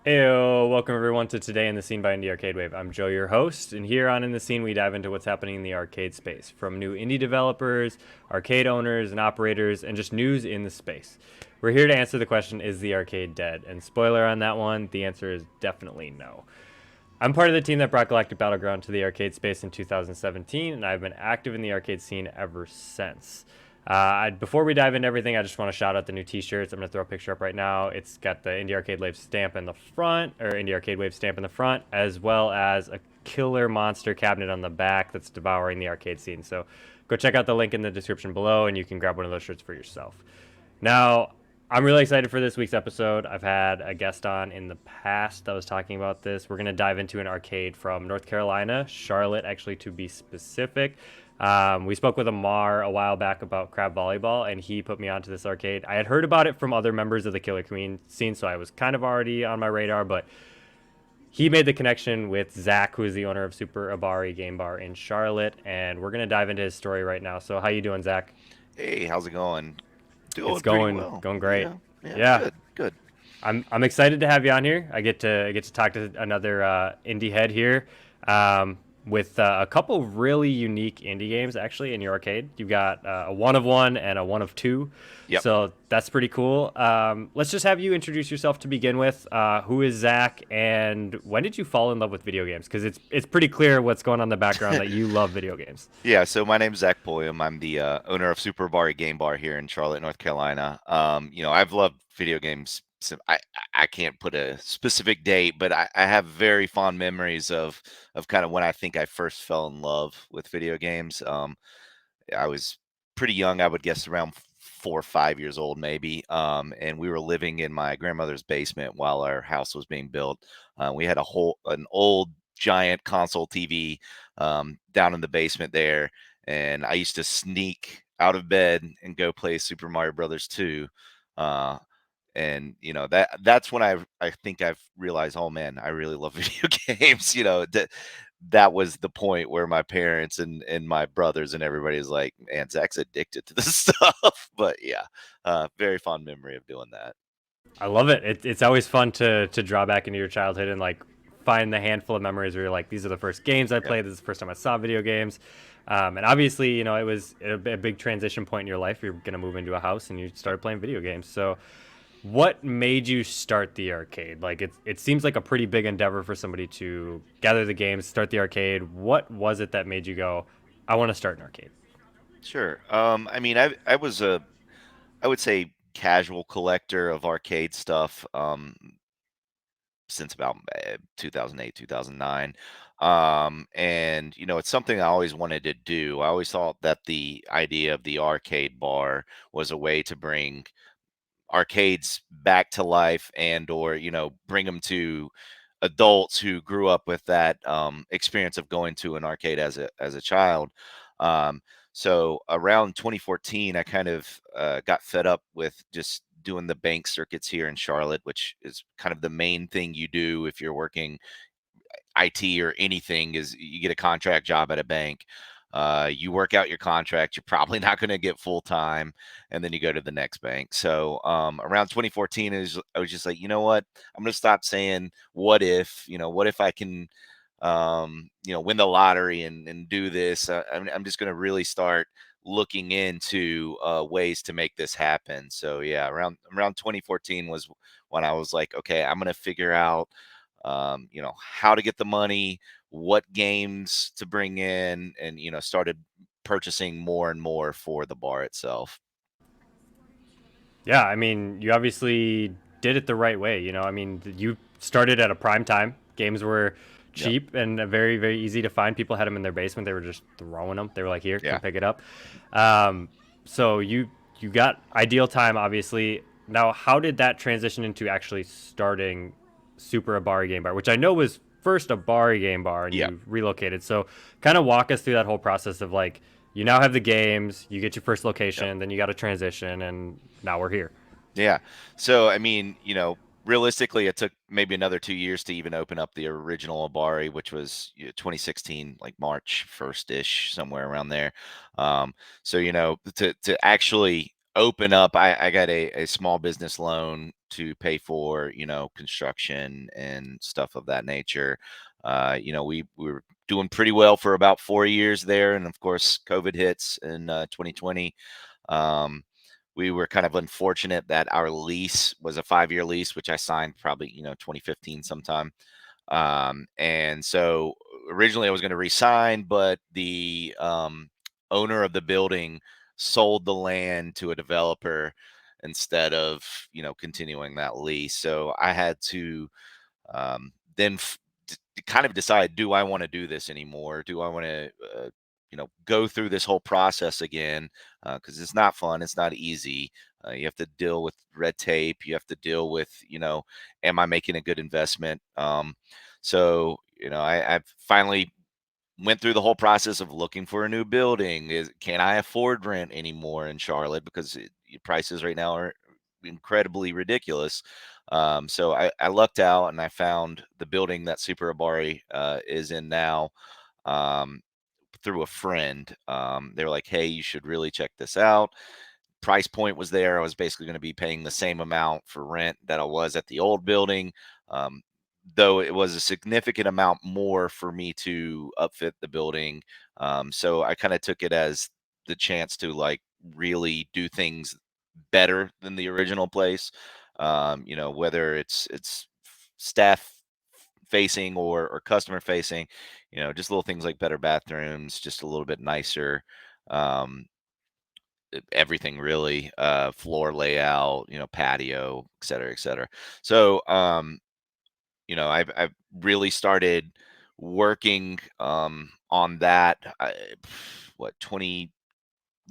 Heyo, welcome everyone to Today in the Scene by Indie Arcade Wave. I'm Joe, your host, and here on In the Scene, we dive into what's happening in the arcade space, from new indie developers, arcade owners and operators, and just news in the space. We're here to answer the question, is the arcade dead? And spoiler on that one, the answer is definitely no. I'm part of the team that brought Galactic Battleground to the arcade space in 2017, and I've been active in the arcade scene ever since. Before we dive into everything, I just want to shout out the new T-shirts. I'm gonna throw a picture up right now. It's got the Indie Arcade Wave stamp in the front, or Indie Arcade Wave stamp in the front, as well as a killer monster cabinet on the back that's devouring the arcade scene. So go check out the link in the description below, and you can grab one of those shirts for yourself. Now, I'm really excited for this week's episode. I've had a guest on in the past that was talking about this. We're going to dive into an arcade from North Carolina, Charlotte, actually, to be specific. We spoke with Amar a while back about crab volleyball, and he put me onto this arcade. I had heard about it from other members of the Killer Queen scene, so I was kind of already on my radar, but he made the connection with Zach, who is the owner of Super Abari Game Bar in Charlotte, and we're going to dive into his story right now. So, how you doing, Zach? Hey, how's it going? It's Doing pretty going well. going great. Yeah, yeah, Yeah, good, good. I'm excited to have you on here. I get to talk to another indie head here, with a couple really unique indie games actually in your arcade. You've got a one of one and a one of two, Yep, so that's pretty cool. Let's just have you introduce yourself to begin with. Who is Zach, and when did you fall in love with video games? Because it's pretty clear what's going on in the background that you love video games. yeah. So my name's Zach Pulliam. I'm the owner of Super Abari Game Bar here in Charlotte, North Carolina. I've loved video games. I can't put a specific date, but I have very fond memories of kind of when I think I first fell in love with video games. I was pretty young. I would guess around 4 or 5 years old, maybe. And we were living in my grandmother's basement while our house was being built. We had an old giant console TV down in the basement there, and I used to sneak out of bed and go play Super Mario Brothers 2. Uh, and that's when I think I've realized, oh man, I really love video games. That was the point where my parents and my brothers and everybody is like, man, Zach's addicted to this stuff. But yeah, very fond memory of doing that. I love it. It's always fun to draw back into your childhood and like find the handful of memories where you're like, these are the first games I Yep. played. This is the first time I saw video games. And obviously, it was a big transition point in your life. You're gonna move into a house and you Yep. started playing video games. So, what made you start the arcade? Like it seems like a pretty big endeavor for somebody to gather the games, start the arcade. What was it that made you go, I want to start an arcade? Sure. I mean, I was I would say casual collector of arcade stuff. Since about 2008, 2009. And it's something I always wanted to do. I always thought that the idea of the arcade bar was a way to bring arcades back to life and or bring them to adults who grew up with that experience of going to an arcade as a child. So around 2014 I kind of got fed up with just doing the bank circuits here in Charlotte, which is kind of the main thing you do if you're working IT or anything. Is you get a contract job at a bank. You work out your contract. You're probably not going to get full time, and then you go to the next bank. So around 2014, I was just like, you know what? I'm going to stop saying what if. What if I can, win the lottery and do this? I'm just going to really start looking into ways to make this happen. So yeah, around 2014 was when I was like, okay, I'm going to figure out how to get the money, what games to bring in, and started purchasing more and more for the bar itself. Yeah, I mean, you obviously did it the right way. I mean, you started at a prime time. Games were Yep. cheap and very, very easy to find. People had them in their basement. They were just throwing them. They were like, "Here, come Yeah. pick it up." So you got ideal time, obviously. Now, how did that transition into actually starting Super Abari Game Bar, which I know was first a bar game bar, and Yeah. you relocated? So, kind of walk us through that whole process of like you now have the games, you get your first Yep. location, then you got to transition, and now we're here. Yeah. So I mean, realistically, it took maybe another 2 years to even open up the original Abari, which was 2016, like March 1st ish, somewhere around there. So to actually open up, I got a small business loan to pay for, construction and stuff of that nature. We were doing pretty well for about 4 years there, and of course, COVID hits in 2020. Um, we were kind of unfortunate that our lease was a 5-year lease, which I signed probably 2015 sometime. And so originally I was going to resign, but the owner of the building sold the land to a developer instead of continuing that lease. So I had to then kind of decide, do I want to do this anymore? Do I want to go through this whole process again? Because it's not fun, it's not easy. You have to deal with red tape, you have to deal with, am I making a good investment? So I finally went through the whole process of looking for a new building. Can I afford rent anymore in Charlotte? Because prices right now are incredibly ridiculous. So I lucked out and I found the building that Super Abari is in now, um, through a friend. They were like, "Hey, you should really check this out." Price point was there. I was basically going to be paying the same amount for rent that I was at the old building. Um, though it was a significant amount more for me to upfit the building. So I kind of took it as the chance to like really do things better than the original place. Whether it's staff facing or customer facing, just little things like better bathrooms, just a little bit nicer. Um, Everything really, floor layout, patio, et cetera, et cetera. So, I've really started working on that. What 20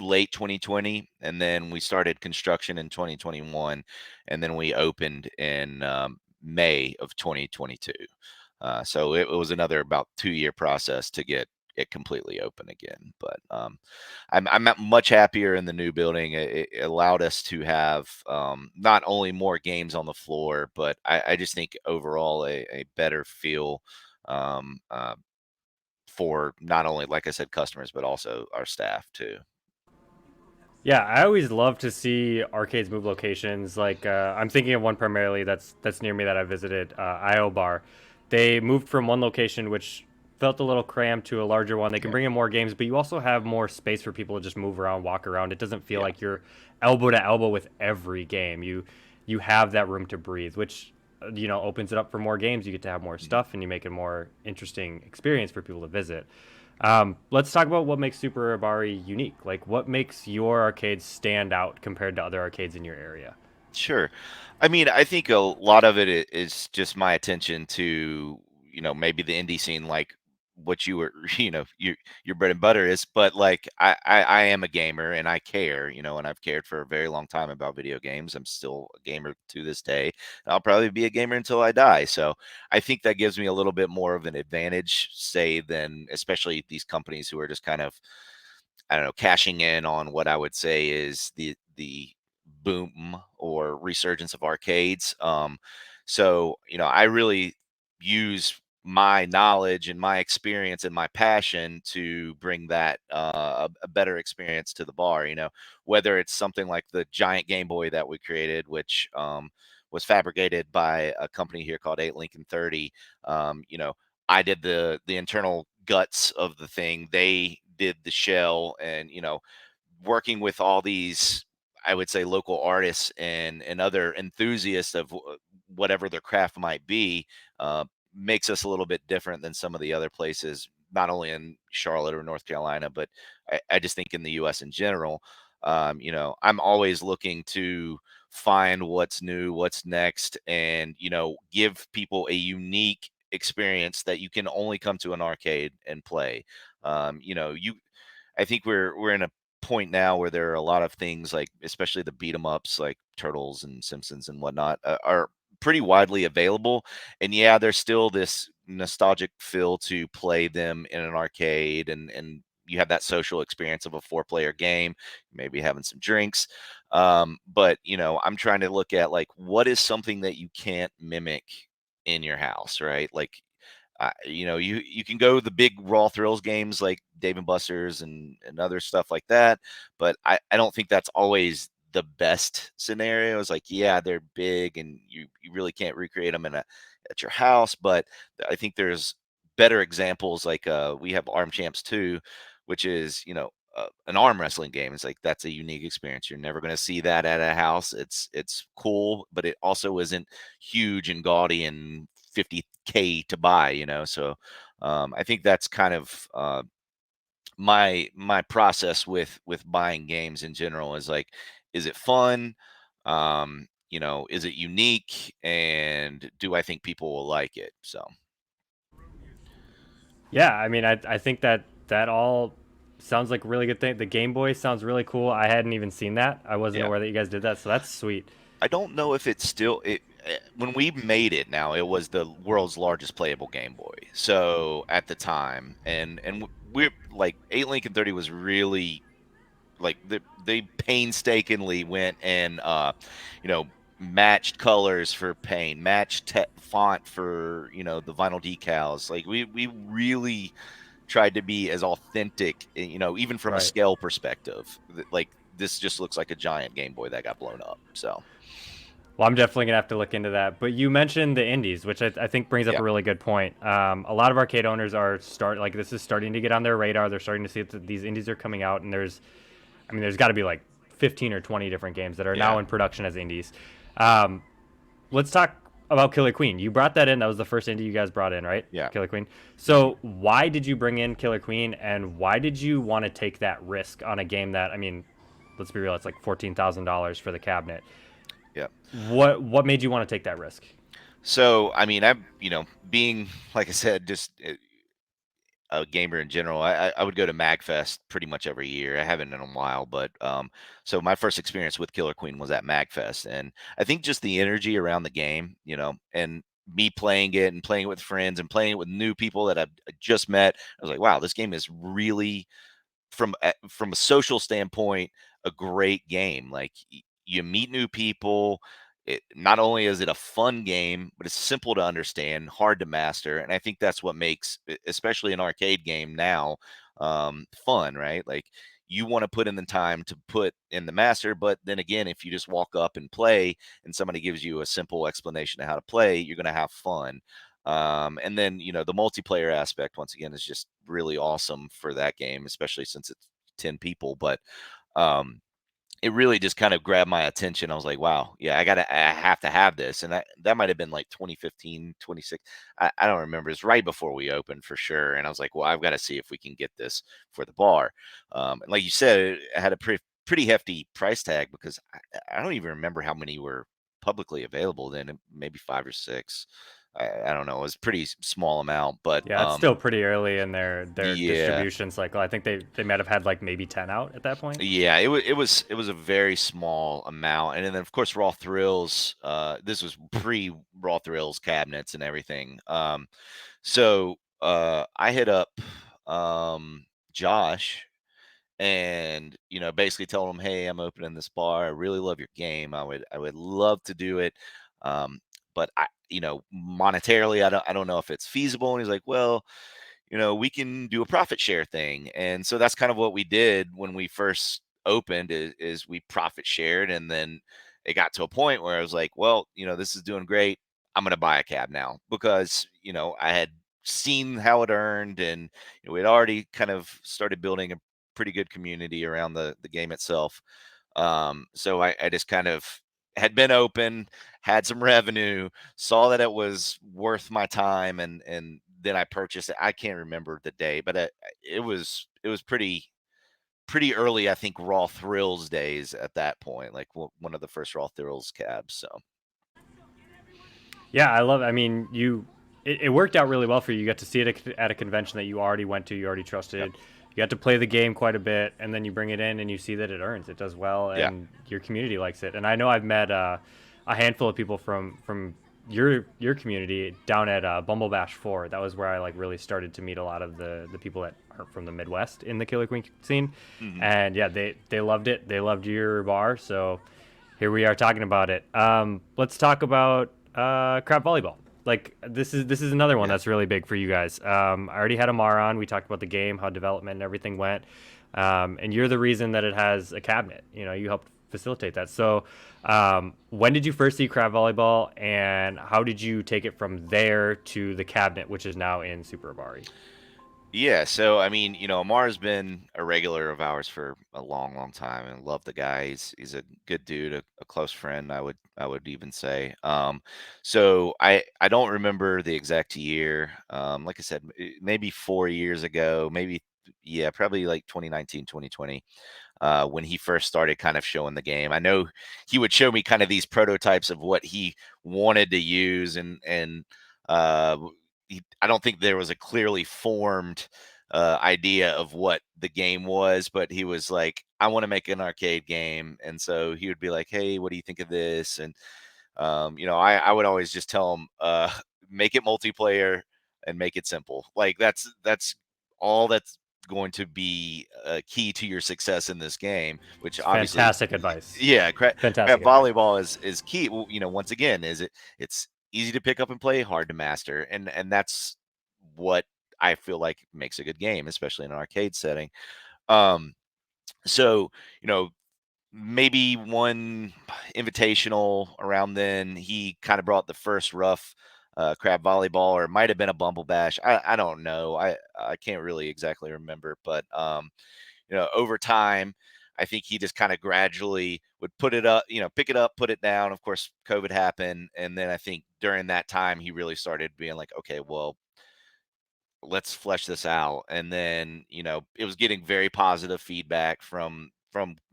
late 2020, and then we started construction in 2021, and then we opened in May of 2022. So it was another about 2-year process to get it completely open again. But I'm much happier in the new building. It allowed us to have not only more games on the floor, but I just think overall a better feel, um, uh, for not only, like I said, customers, but also our staff too. Yeah, I always love to see arcades move locations. Like I'm thinking of one primarily that's near me that I visited, IO Bar. They moved from one location which felt a little cramped to a larger one. They can Yeah, bring in more games, but you also have more space for people to just move around, walk around. It doesn't feel yeah. like you're elbow to elbow with every game. You have that room to breathe, which opens it up for more games. You get to have more Mhm. stuff, and you make a more interesting experience for people to visit. Let's talk about what makes Super Abari unique. Like, what makes your arcade stand out compared to other arcades in your area? Sure. I mean, I think a lot of it is just my attention to, maybe the indie scene, like what you were, your bread and butter is. But like, I am a gamer and I care, and I've cared for a very long time about video games. I'm still a gamer to this day. And I'll probably be a gamer until I die. So I think that gives me a little bit more of an advantage, say, than especially these companies who are just kind of, I don't know, cashing in on what I would say is the boom or resurgence of arcades. So I really use my knowledge and my experience and my passion to bring that a better experience to the bar. Whether it's something like the giant Game Boy that we created, which was fabricated by a company here called 8 Lincoln 30. I did the internal guts of the thing. They did the shell, and working with all these, I would say, local artists and other enthusiasts of whatever their craft might be, uh, makes us a little bit different than some of the other places, not only in Charlotte or North Carolina, but I just think in the U.S. in general. I'm always looking to find what's new, what's next, and give people a unique experience that you can only come to an arcade and play. You I think we're in a point now where there are a lot of things, like especially the beat 'em ups like Turtles and Simpsons and whatnot, are pretty widely available. And yeah, there's still this nostalgic feel to play them in an arcade, and you have that social experience of a four-player game, maybe having some drinks. But I'm trying to look at like what is something that you can't mimic in your house, right? Like you can go the big raw thrills games like Dave and Buster's and other stuff like that, but I don't think that's always the best scenarios. Like, yeah, they're big and you really can't recreate them at your house, but I think there's better examples. Like we have Arm Champs 2, which is, an arm wrestling game. It's like that's a unique experience. You're never going to see that at a house. It's cool, but it also isn't huge and gaudy and 50K to buy, So I think that's kind of my process with buying games in general is like, is it fun? Is it unique? And do I think people will like it? So Yeah, I mean, I think that all sounds like a really good thing. The Game Boy sounds really cool. I hadn't even seen that. I wasn't yeah. aware that you guys did that, so that's sweet. I don't know if it's still when we made it. Now it was the world's largest playable Game Boy. So at the time, and we're like 8 Lincoln 30 was really like they painstakingly went and you know matched colors for paint, matched font for the vinyl decals. Like we really tried to be as authentic, even from a Right. scale perspective. Like this just looks like a giant Game Boy that got blown up. So Well, I'm definitely gonna have to look into that. But you mentioned the indies, which I think brings up yeah, a really good point. A lot of arcade owners are this is starting to get on their radar. They're starting to see that these indies are coming out, and there's got to be like 15 or 20 different games that are yeah, now in production as indies. Um, let's talk about Killer Queen. You brought that in. That was the first indie you guys brought in, right? yeah. Killer Queen. Hmm. So why did you bring in Killer Queen, and why did you want to take that risk on a game that, I mean, let's be real, it's like $14,000 for the cabinet. Yeah. What made you want to take that risk? So I mean, being like I said, just a gamer in general, I would go to Magfest pretty much every year. I haven't in a while, but so my first experience with Killer Queen was at Magfest, and I think just the energy around the game, and me playing it and playing it with friends and playing it with new people that I just met, I was like, wow, this game is really from a social standpoint a great game. Like you meet new people. Not only is it a fun game, but it's simple to understand, hard to master, and I think that's what makes especially an arcade game now fun, right? Like you want to put in the time to put in the master, but then again, if you just walk up and play and somebody gives you a simple explanation of how to play, you're going to have fun. And then, the multiplayer aspect, once again, is just really awesome for that game, especially since it's 10 people. But um, it really just kind of grabbed my attention. I was like, wow, yeah, I have to have this. And that might have been like 2015, 26. I don't remember. It's right before we opened for sure. And I was like, well, I've got to see if we can get this for the bar. And like you said, it had a pretty hefty price tag because I don't even remember how many were publicly available then, maybe five or six. I don't know. It was a pretty small amount, but Yeah, it's still pretty early in their yeah, distribution cycle. I think they might have had like maybe 10 out at that point. yeah, it was a very small amount, and then of course Raw Thrills. This was pre Raw Thrills cabinets and everything. So I hit up Josh and basically told him, hey, I'm opening this bar. I really love your game. I would love to do it, but monetarily, I don't know if it's feasible. And he's like, well, we can do a profit share thing. And so that's kind of what we did when we first opened is we profit shared. And then it got to a point where I was like, well, this is doing great. I'm going to buy a cab now because, I had seen how it earned and we'd already kind of started building a pretty good community around the game itself. So I just kind of had been open, had some revenue, saw that it was worth my time, and then I purchased it. I can't remember the day, but it was pretty early. I think Raw Thrills days at that point, like one of the first Raw Thrills cabs. So Yeah, I love. I mean, it worked out really well for you. You got to see it at a convention that you already went to, you already yep, trusted. You got to play the game quite a bit, and then you bring it in and you see that it earns, it does well, yeah, and your community likes it. And I know I've met a handful of people from your community down at Bumble Bash 4. That was where I like really started to meet a lot of the people that are from the Midwest in the Killer Queen scene. hmm, And yeah, they loved it. They loved your bar. So here we are talking about it. Let's talk about crap volleyball. Like this is another one yeah, that's really big for you guys. I already had Amar on. We talked about the game, how development and everything went, and you're the reason that it has a cabinet. You know, you helped facilitate that. So, when did you first see crab volleyball, and how did you take it from there to the cabinet, which is now in Super Abari? Yeah, so I mean, Amar's been a regular of ours for a long, long time, and love the guy. He's a good dude, a close friend. I would even say. So I don't remember the exact year. Like I said, maybe 4 years ago, maybe yeah, probably like 2019, 2020, when he first started kind of showing the game. I know he would show me kind of these prototypes of what he wanted to use, and uh, I don't think there was a clearly formed idea of what the game was, but he was like, "I want to make an arcade game," and so he would be like, "Hey, what do you think of this?" And I would always just tell him, make it multiplayer and make it simple. Like that's all that's going to be key to your success in this game. Which It's obviously, fantastic advice. yeah, crab Fantastic advice. volleyball is key. Well, once again, it's easy to pick up and play, hard to master, and that's what I feel like makes a good game, especially in an arcade setting. Um, so you know, maybe one invitational around then, he kind of brought the first rough crab volleyball, or it might have been a bumble bash. I don't know. I can't really exactly remember, but over time, I think he just kind of gradually would put it up, pick it up, put it down. Of course, COVID happened, and then I think during that time he really started being like, okay, well, let's flesh this out. And then, it was getting very positive feedback from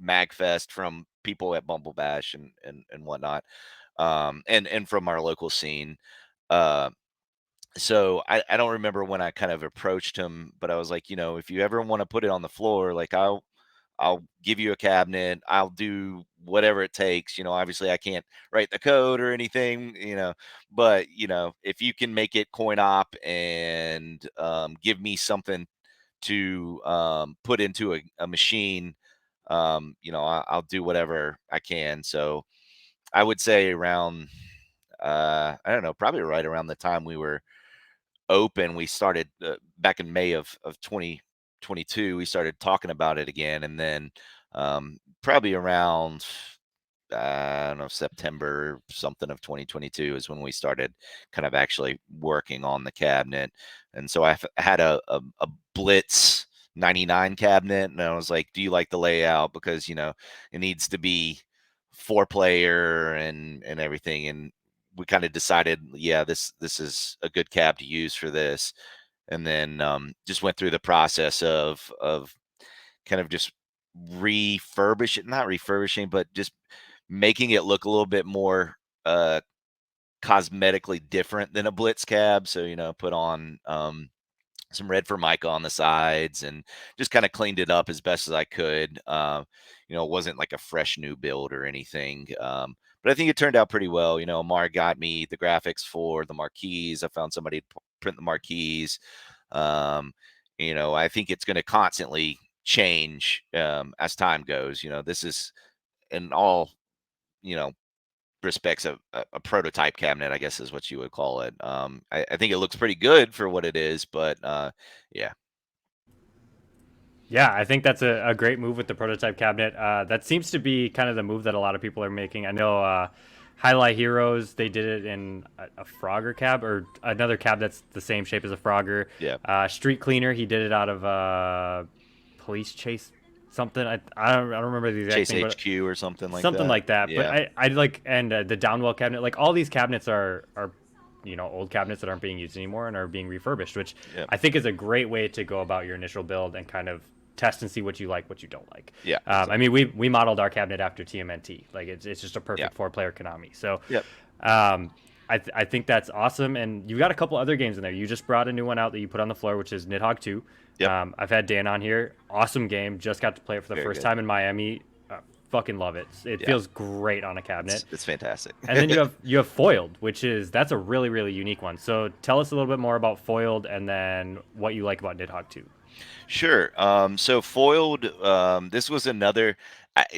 Magfest, from people at Bumble Bash and whatnot, and from our local scene. Uh, so I don't remember when I kind of approached him, but I was like, if you ever want to put it on the floor, like I'll give you a cabinet. I'll do whatever it takes. Obviously I can't write the code or anything, but if you can make it coin op and give me something to put into a machine, I'll do whatever I can. So I would say around, I don't know, probably right around the time we were open, we started back in May of 2022. We started talking about it again, and then probably around, I don't know, September something of 2022 is when we started kind of actually working on the cabinet. And so had a Blitz 99 cabinet, and I was like, "Do you like the layout? Because it needs to be 4 player and everything." And we kind of decided, yeah, this is a good cab to use for this. And then just went through the process of kind of just not refurbishing, but just making it look a little bit more cosmetically different than a Blitz cab. So, put on some red Formica on the sides and just kind of cleaned it up as best as I could. It wasn't like a fresh new build or anything. But I think it turned out pretty well. Amar got me the graphics for the marquees. I found somebody to print the marquees. Um, I think it's going to constantly change as time goes. This is in all, you know, respects a prototype cabinet, I guess is what you would call it. I think it looks pretty good for what it is, but yeah, Yeah, I think that's a great move with the prototype cabinet. That seems to be kind of the move that a lot of people are making. I know Highlight Heroes, they did it in a Frogger cab, or another cab that's the same shape as a Frogger. yeah, Street Cleaner, he did it out of Police Chase something. I don't remember the exact Chase thing, but HQ or something like something that. like that. But Yeah, I like, and the Downwell cabinet, like all these cabinets are old cabinets that aren't being used anymore and are being refurbished, which yeah, I think is a great way to go about your initial build and kind of test and see what you like, what you don't like. yeah, I mean, exactly. we modeled our cabinet after TMNT. Like it's just a Yeah, perfect 4 player Konami. So yep, um, I think that's awesome. And you've got a couple other games in there. You just brought a new one out that you put on the floor, which is Nidhogg 2. yep. I've had Dan on here. Awesome game. Just got to play it for the Very first good. time in Miami. Fucking love it. It Yeah, feels great on a cabinet. it's fantastic. And then you have Foiled, which is that's a really really unique one. So tell us a little bit more about Foiled, and then what you like about Nidhogg 2. Sure. So foiled. This was another.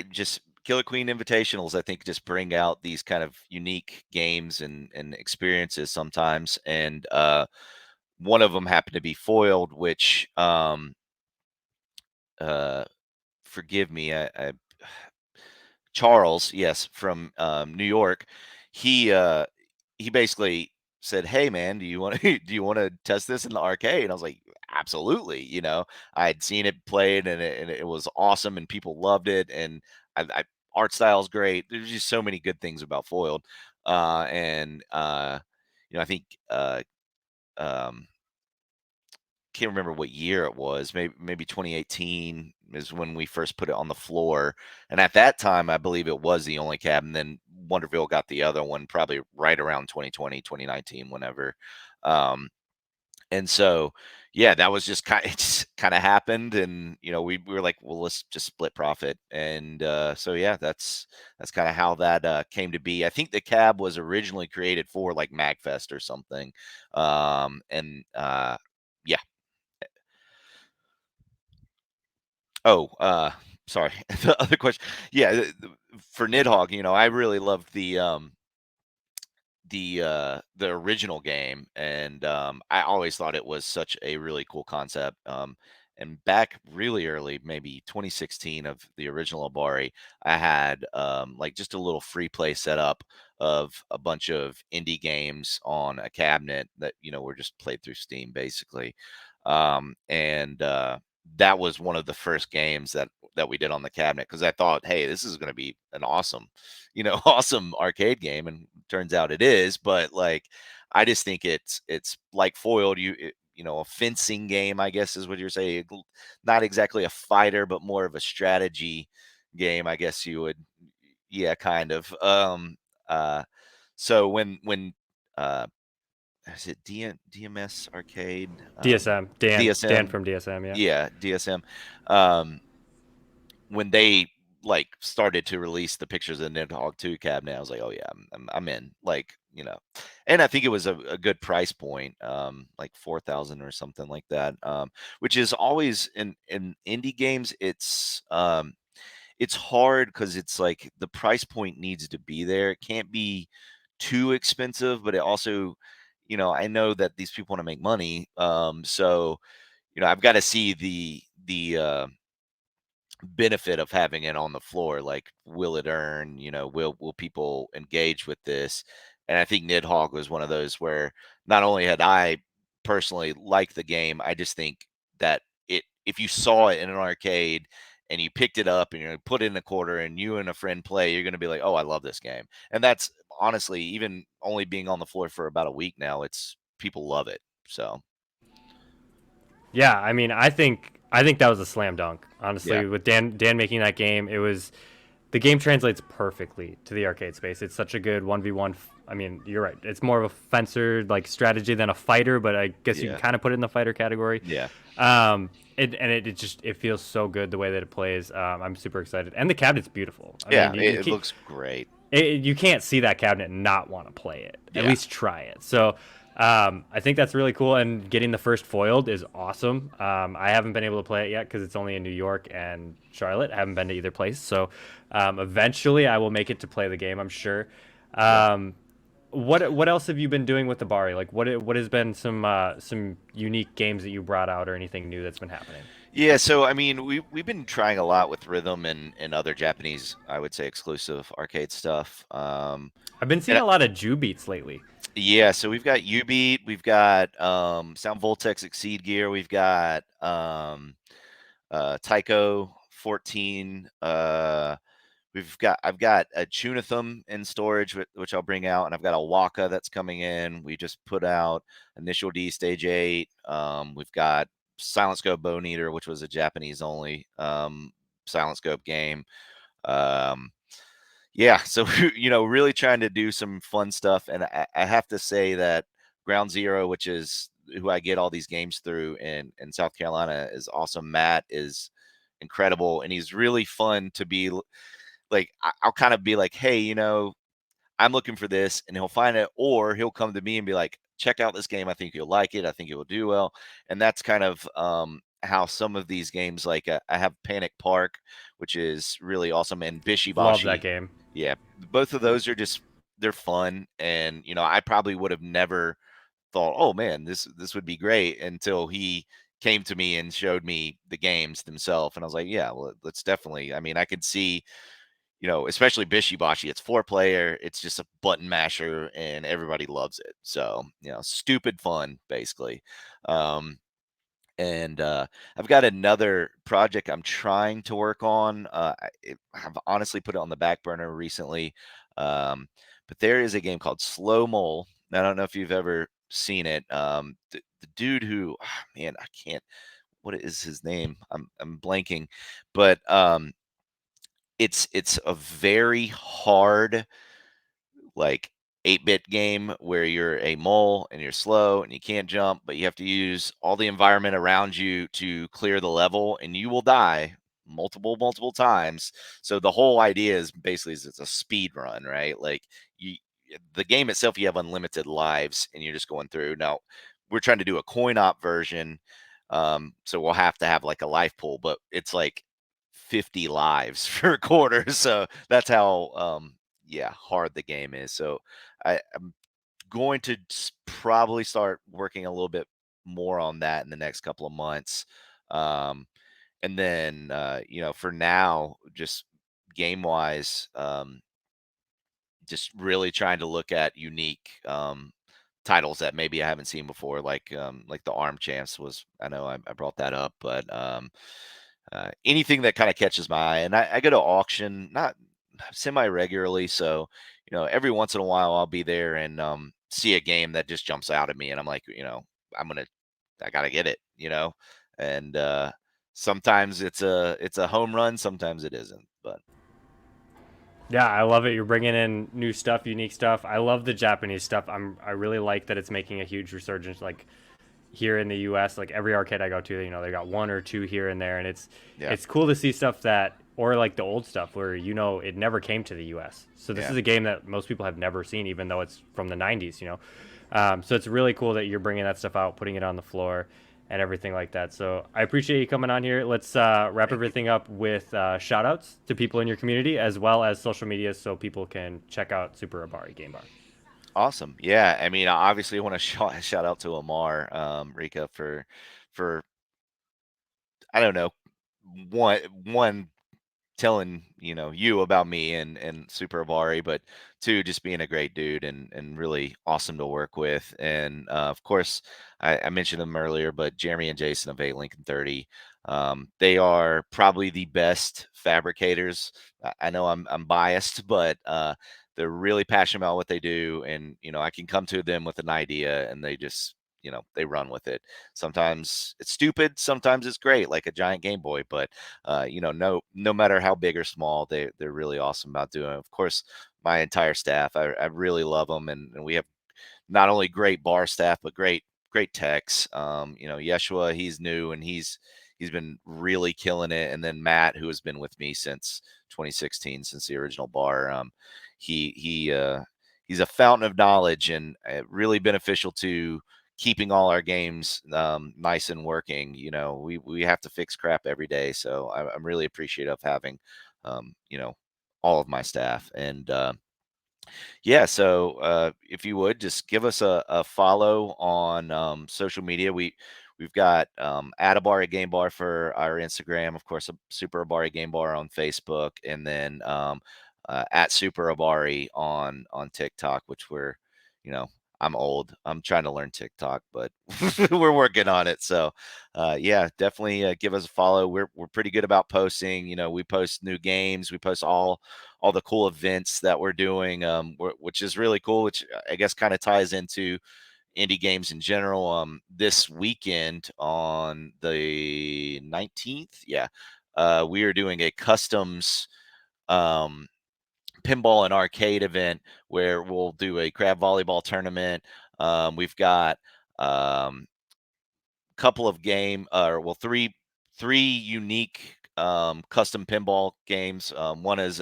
Just Killer Queen Invitationals, I think, just bring out these kind of unique games and experiences sometimes. And one of them happened to be foiled, which uh, forgive me, I Charles, yes, from New York. He uh, he basically said, "Hey, man, do you want to do you want to test this in the arcade?" And I was like, "Absolutely!" I had seen it played, and it was awesome, and people loved it, and I art style's great. There's just so many good things about Foiled, and I think um, can't remember what year it was. Maybe 2018 is when we first put it on the floor, and at that time, I believe it was the only cab. And then Wonderville got the other one probably right around 2020, 2019, whenever. Um, and so, yeah, that was just kind it just kind of happened, and we were like, well, let's just split profit, and so yeah, that's kind of how that came to be. I think the cab was originally created for like Magfest or something, and yeah. Oh, sorry. The other question, yeah, for Nidhogg, I really loved the original game, and I always thought it was such a really cool concept. And back really early, maybe 2016 of the original Abari, I had like just a little free play setup of a bunch of indie games on a cabinet that were just played through Steam basically, and that was one of the first games that we did on the cabinet because I thought, hey, this is going to be an awesome awesome arcade game, and turns out it is. But like, I just think it's like Foiled. A fencing game, I guess, is what you're saying. Not exactly a fighter, but more of a strategy game, I guess you would. Yeah, kind of. Uh, so when uh, is it DMS Arcade? DSM, Dan DSM, from DSM, yeah. yeah, DSM. Um, when they like started to release the pictures of the Nidhogg 2 cabinet, I was like, "Oh yeah, I'm in." Like, and I think it was a good price point, like 4,000 or something like that. Which is always in indie games, it's hard because it's like the price point needs to be there. It can't be too expensive, but it also, I know that these people want to make money. So, I've got to see the benefit of having it on the floor. Like, will it earn? Will people engage with this? And I think Nidhogg was one of those where not only had I personally liked the game, I just think that if you saw it in an arcade and you picked it up and you're gonna put it in a quarter and you and a friend play, you're gonna be like, oh, I love this game. And that's honestly, even only being on the floor for about a week now, it's people love it. So Yeah, I mean, I think that was a slam dunk. yeah, Honestly, with Dan making that game, the game translates perfectly to the arcade space. It's such a good 1v1. I mean, you're right. It's more of a fencer like strategy than a fighter, but I guess you can yeah, kind of put it in the fighter category. yeah, It just it feels so good the way that it plays. I'm super excited, and the cabinet's beautiful. I yeah. mean, It looks great. you can't see that cabinet and not want to play it. At Yeah. least try it. So I think that's really cool. And getting the first foiled is awesome. I haven't been able to play it yet because it's only in New York and Charlotte. I haven't been to either place. So eventually I will make it to play the game, I'm sure. Yeah. Um, what else have you been doing with the Bari? Like what has been some unique games that you brought out or anything new that's been happening? Yeah, so I mean, we've been trying a lot with rhythm and other Japanese, I would say, exclusive arcade stuff. I've been And seeing a lot of Jew beats lately. yeah, so we've got U-Beat, we've got Sound Voltex Exceed Gear, we've got Tycho 14. I've got a Chunithum in storage, which I'll bring out, and I've got a Waka that's coming in. We just put out Initial D Stage 8. We've got Silent Scope Bone Eater, which was a Japanese only Silent Scope game. Um, yeah, so really trying to do some fun stuff, and I have to say that Ground Zero, which is who I get all these games through in South Carolina, is awesome. Matt is incredible, and he's really fun to be like. I'll kind of be like, hey, I'm looking for this, and he'll find it, or he'll come to me and be like, check out this game. I think you'll like it. I think it will do well. And that's kind of how some of these games, like I have Panic Park, which is really awesome, and Love that Bishibashi. game. Yeah, both of those are just they're fun, and I probably would have never thought, oh man, this would be great until he came to me and showed me the games themselves, and I was like, yeah, well, let's definitely. I mean, I could see especially Bishi Bashi, it's 4 player. It's just a button masher, and everybody loves it. So stupid fun basically. Um, and I've got another project I'm trying to work on. I've honestly put it on the back burner recently, but there is a game called Slow Mole. I don't know if you've ever seen it. The dude who, man, I can't. What is his name? I'm blanking, but it's a very hard, like, 8-bit game where you're a mole and you're slow and you can't jump, but you have to use all the environment around you to clear the level, and you will die multiple times. So the whole idea is basically it's a speed run, right? Like, you the game itself, you have unlimited lives and you're just going through. Now, we're trying to do a coin op version, so we'll have to have like a life pool, but it's like 50 lives for a quarter. So that's how yeah, hard the game is. So I'm going to probably start working a little bit more on that in the next couple of months. Um, and then, for now, just game wise, just really trying to look at unique titles that maybe I haven't seen before, like the Arm Champs was. I know I brought that up, but anything that kind of catches my eye. And I go to auction not semi regularly, so every once in a while I'll be there and see a game that just jumps out at me, and I'm like, I'm gonna I gotta get it, and sometimes it's a home run, sometimes it isn't, but Yeah, I love it. You're bringing in new stuff, unique stuff. I love the Japanese stuff. I really like that it's making a huge resurgence. Like here in the U.S., like every arcade I go to, they got one or two here and there, and it's yeah, it's cool to see stuff that, or like the old stuff where it never came to the U.S. So this yeah. is a game that most people have never seen, even though it's from the '90s. So it's really cool that you're bringing that stuff out, putting it on the floor, and everything like that. So I appreciate you coming on here. Let's wrap Thank you. everything up with shout outs to people in your community as well as social media so people can check out Super Abari Game Bar. Awesome. Yeah, I mean, I obviously want to shout out to Amar, Rika, for I don't know, one telling you about me and Super Abari, but two, just being a great dude and really awesome to work with. And of course, I mentioned them earlier, but Jeremy and Jason of 8 Lincoln 30, they are probably the best fabricators. I know I'm biased, but they're really passionate about what they do, and I can come to them with an idea, and they just they run with it. Sometimes it's stupid, sometimes it's great, like a giant Game Boy, but no matter how big or small, they're really awesome about doing it. Of course, my entire staff, I really love them, and we have not only great bar staff but great techs. Yeshua, he's new and he's been really killing it, and then Matt, who has been with me since 2016, since the original bar. He's a fountain of knowledge and really beneficial to keeping all our games nice and working. We have to fix crap every day, so I'm really appreciative of having um, you know all of my staff. And yeah, so if you would just give us a follow on social media. We've got Abari Game Bar for our Instagram, of course, a Super Abari Game Bar on Facebook, and then at Super Abari on TikTok, which you know, I'm old. I'm trying to learn TikTok, but we're working on it. So, yeah, definitely give us a follow. We're pretty good about posting. We post new games. We post all the cool events that we're doing, which is really cool, which I guess kind of ties into indie games in general. This weekend on the 19th, yeah, we are doing a customs um, pinball and arcade event where we'll do a crab volleyball tournament. We've got um, couple of three unique custom pinball games. One is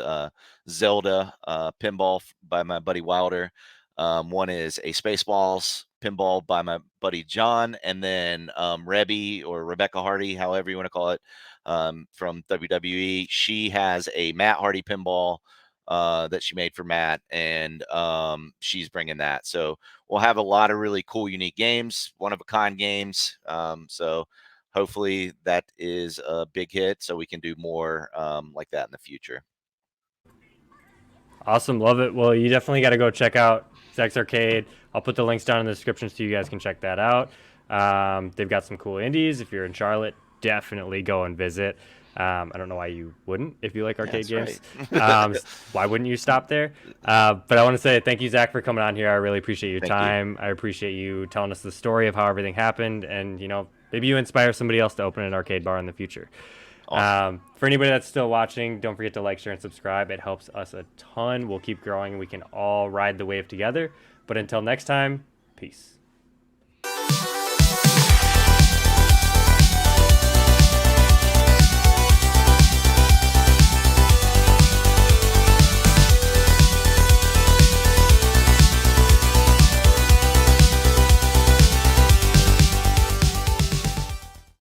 Zelda pinball by my buddy Wilder. One is a Spaceballs pinball by my buddy John, and then Rebby or Rebecca Hardy, however you want to call it, from WWE. She has a Matt Hardy pinball that she made for Matt, and she's bringing that. So we'll have a lot of really cool, unique games, one of a kind games. So hopefully that is a big hit, so we can do more like that in the future. Awesome, love it. Well, you definitely got to go check out Zach's Arcade. I'll put the links down in the description so you guys can check that out. They've got some cool indies. If you're in Charlotte, definitely go and visit. I don't know why you wouldn't if you like Yeah, arcade that's right. games. Why wouldn't you stop there? But I want to say thank you, Zach, for coming on here. I really appreciate your Thank you. time. I appreciate you telling us the story of how everything happened, and maybe you inspire somebody else to open an arcade bar in the future. Awesome. For anybody that's still watching, don't forget to like, share, and subscribe. It helps us a ton. We'll keep growing and we can all ride the wave together. But until next time, peace.